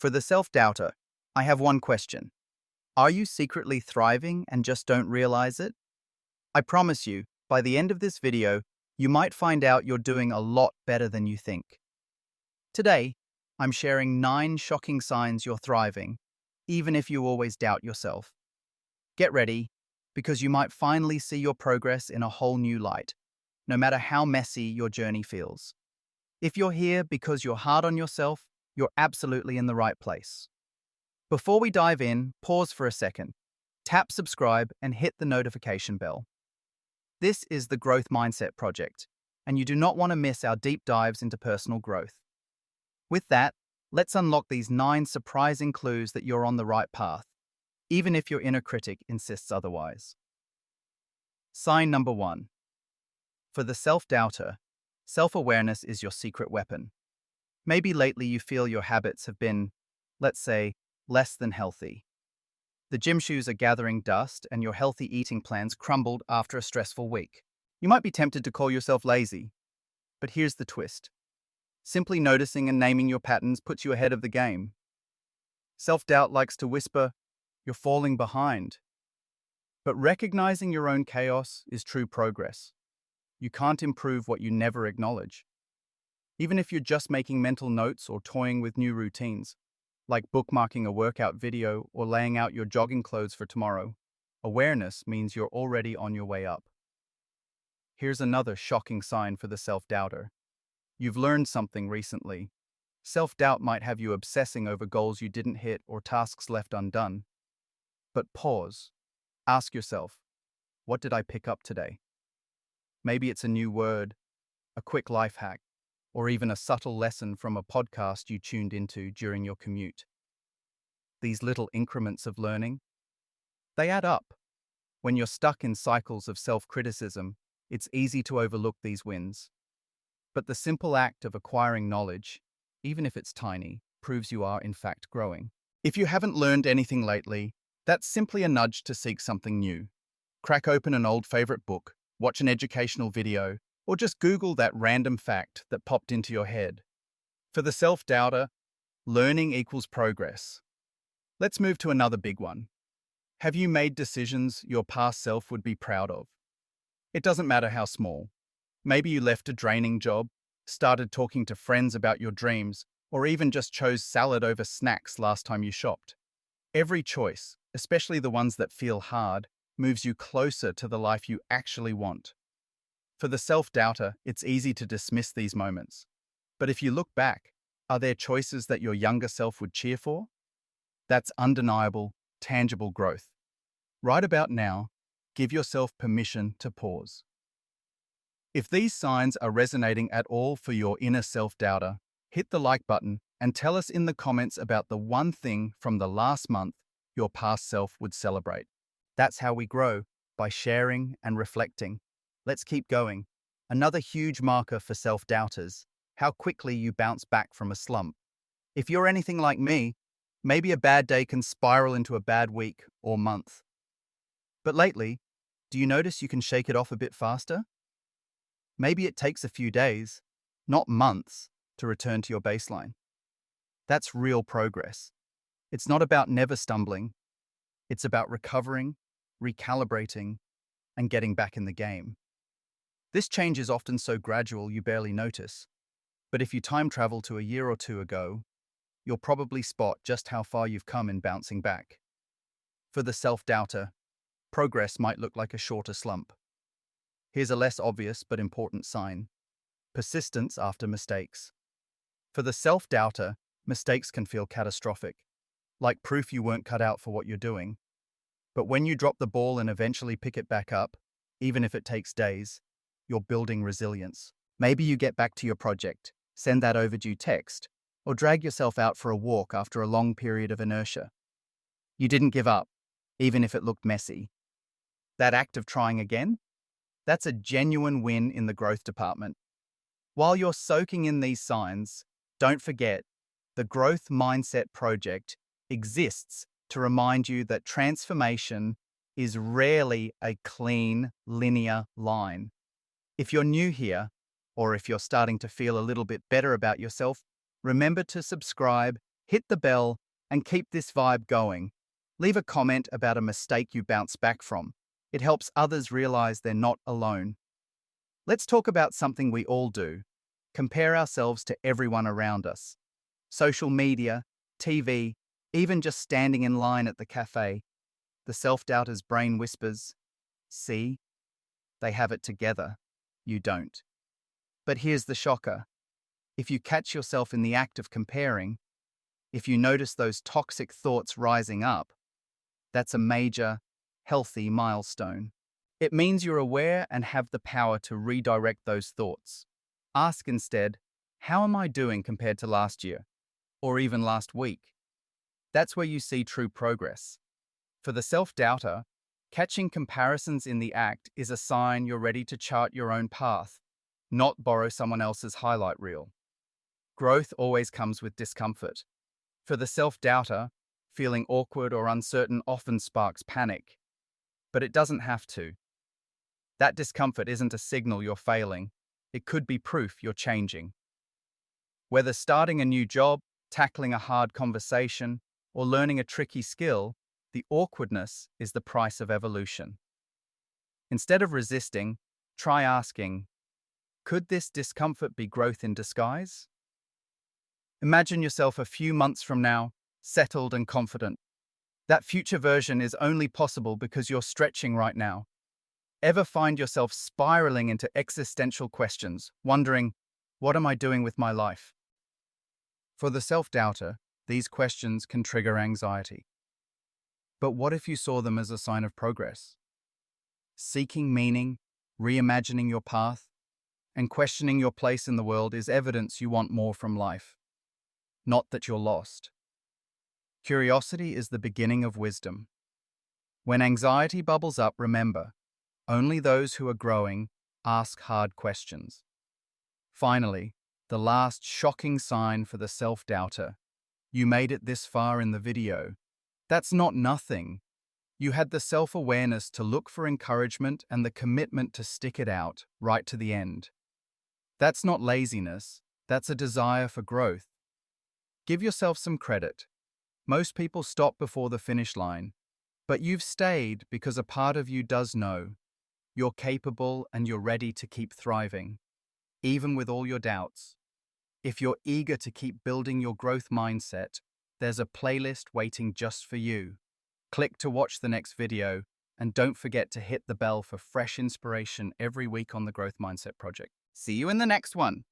For the self-doubter, I have one question. Are you secretly thriving and just don't realize it? I promise you, by the end of this video, you might find out you're doing a lot better than you think. Today, I'm sharing 9 shocking signs you're thriving, even if you always doubt yourself. Get ready, because you might finally see your progress in a whole new light, no matter how messy your journey feels. If you're here because you're hard on yourself, you're absolutely in the right place. Before we dive in, pause for a second. Tap subscribe and hit the notification bell. This is the Growth Mindset Project, and you do not want to miss our deep dives into personal growth. With that, let's unlock these 9 surprising clues that you're on the right path, even if your inner critic insists otherwise. Sign number 1. For the self-doubter, self-awareness is your secret weapon. Maybe lately you feel your habits have been, let's say, less than healthy. The gym shoes are gathering dust and your healthy eating plans crumbled after a stressful week. You might be tempted to call yourself lazy, but here's the twist. Simply noticing and naming your patterns puts you ahead of the game. Self-doubt likes to whisper, "You're falling behind." But recognizing your own chaos is true progress. You can't improve what you never acknowledge. Even if you're just making mental notes or toying with new routines, like bookmarking a workout video or laying out your jogging clothes for tomorrow, awareness means you're already on your way up. Here's another shocking sign for the self-doubter. You've learned something recently. Self-doubt might have you obsessing over goals you didn't hit or tasks left undone. But pause. Ask yourself, what did I pick up today? Maybe it's a new word, a quick life hack, or even a subtle lesson from a podcast you tuned into during your commute. These little increments of learning, they add up. When you're stuck in cycles of self-criticism, it's easy to overlook these wins. But the simple act of acquiring knowledge, even if it's tiny, proves you are in fact growing. If you haven't learned anything lately, that's simply a nudge to seek something new. Crack open an old favorite book, watch an educational video, or just Google that random fact that popped into your head. For the self-doubter, learning equals progress. Let's move to another big one. Have you made decisions your past self would be proud of? It doesn't matter how small. Maybe you left a draining job, started talking to friends about your dreams, or even just chose salad over snacks last time you shopped. Every choice, especially the ones that feel hard, moves you closer to the life you actually want. For the self-doubter, it's easy to dismiss these moments. But if you look back, are there choices that your younger self would cheer for? That's undeniable, tangible growth. Right about now, give yourself permission to pause. If these signs are resonating at all for your inner self-doubter, hit the like button and tell us in the comments about the one thing from the last month your past self would celebrate. That's how we grow, by sharing and reflecting. Let's keep going. Another huge marker for self-doubters, how quickly you bounce back from a slump. If you're anything like me, maybe a bad day can spiral into a bad week or month. But lately, do you notice you can shake it off a bit faster? Maybe it takes a few days, not months, to return to your baseline. That's real progress. It's not about never stumbling. It's about recovering, recalibrating, and getting back in the game. This change is often so gradual you barely notice. But if you time travel to a year or two ago, you'll probably spot just how far you've come in bouncing back. For the self-doubter, progress might look like a shorter slump. Here's a less obvious but important sign: persistence after mistakes. For the self-doubter, mistakes can feel catastrophic, like proof you weren't cut out for what you're doing. But when you drop the ball and eventually pick it back up, even if it takes days, you're building resilience. Maybe you get back to your project, send that overdue text, or drag yourself out for a walk after a long period of inertia. You didn't give up, even if it looked messy. That act of trying again? That's a genuine win in the growth department. While you're soaking in these signs, don't forget, the Growth Mindset Project exists to remind you that transformation is rarely a clean, linear line. If you're new here, or if you're starting to feel a little bit better about yourself, remember to subscribe, Hit the bell and keep this vibe going. Leave a comment about a mistake you bounce back from. It helps others realize they're not alone. Let's talk about something we all do: compare ourselves to everyone around us. Social media, TV, even just standing in line at the cafe. The self-doubter's brain whispers, "See, they have it together. You don't." But here's the shocker. If you catch yourself in the act of comparing, if you notice those toxic thoughts rising up, that's a major, healthy milestone. It means you're aware and have the power to redirect those thoughts. Ask instead, how am I doing compared to last year? Or even last week? That's where you see true progress. For the self-doubter, catching comparisons in the act is a sign you're ready to chart your own path, not borrow someone else's highlight reel. Growth always comes with discomfort. For the self-doubter, feeling awkward or uncertain often sparks panic. But it doesn't have to. That discomfort isn't a signal you're failing. It could be proof you're changing. Whether starting a new job, tackling a hard conversation, or learning a tricky skill, the awkwardness is the price of evolution. Instead of resisting, try asking, could this discomfort be growth in disguise? Imagine yourself a few months from now, settled and confident. That future version is only possible because you're stretching right now. Ever find yourself spiraling into existential questions, wondering, what am I doing with my life? For the self-doubter, these questions can trigger anxiety. But what if you saw them as a sign of progress? Seeking meaning, reimagining your path, and questioning your place in the world is evidence you want more from life, not that you're lost. Curiosity is the beginning of wisdom. When anxiety bubbles up, remember, only those who are growing ask hard questions. Finally, the last shocking sign for the self-doubter. You made it this far in the video. That's not nothing. You had the self-awareness to look for encouragement and the commitment to stick it out right to the end. That's not laziness, that's a desire for growth. Give yourself some credit. Most people stop before the finish line, but you've stayed because a part of you does know. You're capable and you're ready to keep thriving, even with all your doubts. If you're eager to keep building your growth mindset, there's a playlist waiting just for you. Click to watch the next video, and don't forget to hit the bell for fresh inspiration every week on the Growth Mindset Project. See you in the next one.